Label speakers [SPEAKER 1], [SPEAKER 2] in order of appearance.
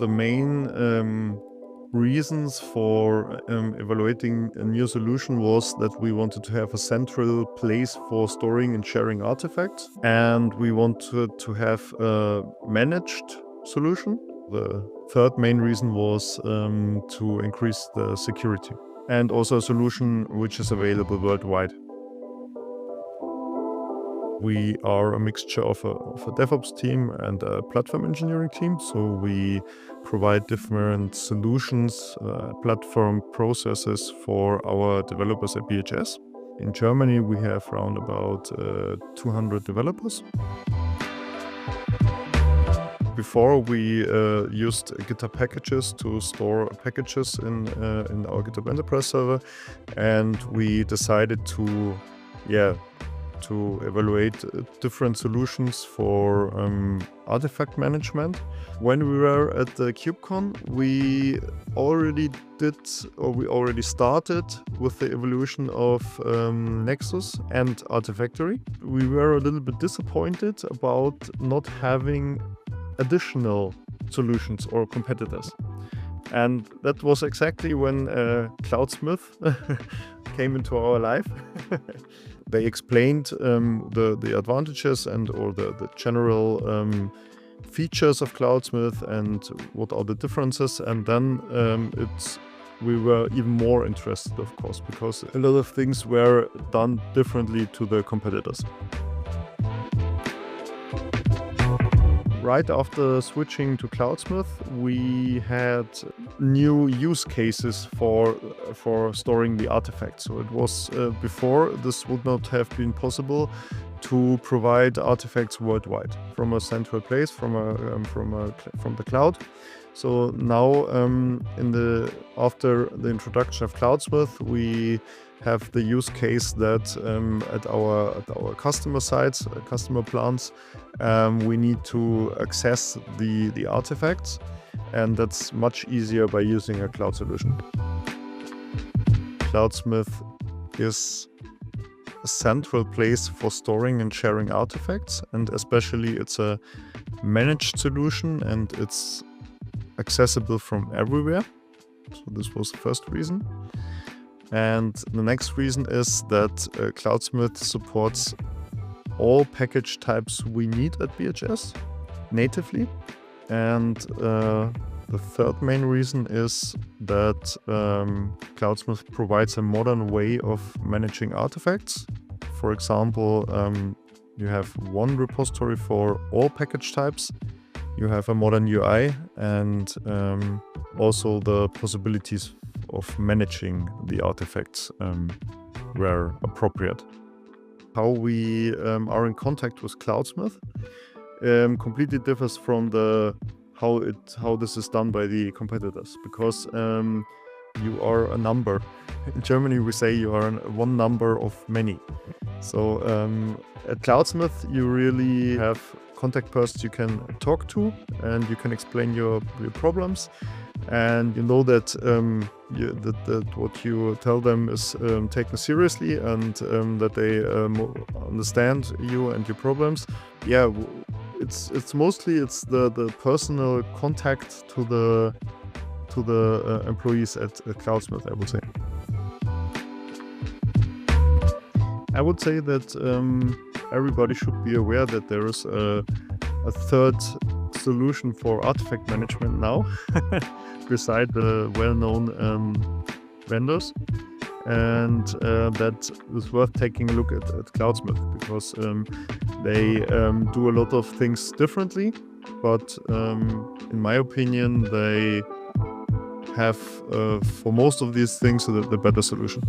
[SPEAKER 1] The main reasons for evaluating a new solution was that we wanted to have a central place for storing and sharing artifacts, and we wanted to have a managed solution. The third main reason was to increase the security, and also a solution which is available worldwide. We are a mixture of a DevOps team and a platform engineering team. So we provide different solutions, platform processes for our developers at BHS. In Germany, we have around about 200 developers. Before, we used GitHub packages to store packages in our GitHub Enterprise server, and we decided to evaluate different solutions for artifact management. When we were at the KubeCon, we already started with the evolution of Nexus and Artifactory. We were a little bit disappointed about not having additional solutions or competitors. And that was exactly when Cloudsmith came into our life. They explained the advantages or the general features of Cloudsmith and what are the differences. And then we were even more interested, of course, because a lot of things were done differently to the competitors. Right after switching to Cloudsmith, we had new use cases for storing the artifacts. So it was before this would not have been possible to provide artifacts worldwide from a central place, from the cloud. So now, after the introduction of Cloudsmith, we have the use case that at our customer sites, customer plants, we need to access the artifacts, and that's much easier by using a cloud solution. Cloudsmith is a central place for storing and sharing artifacts, and especially it's a managed solution and it's accessible from everywhere. So this was the first reason. And the next reason is that Cloudsmith supports all package types we need at BHS natively. And the third main reason is that Cloudsmith provides a modern way of managing artifacts. For example, you have one repository for all package types. You have a modern UI and also the possibilities of managing the artifacts where appropriate. How we are in contact with Cloudsmith completely differs from how this is done by the competitors, because you are a number. In Germany, we say you are one number of many. So at Cloudsmith, you really have contact persons you can talk to, and you can explain your problems. And you know that that what you tell them is taken seriously, and that they understand you and your problems. Yeah, it's mostly the personal contact to the employees at Cloudsmith, I would say. I would say that everybody should be aware that there is a third solution for artifact management now, beside the well-known vendors, and that is worth taking a look at Cloudsmith, because they do a lot of things differently, but in my opinion, they have for most of these things the better solution.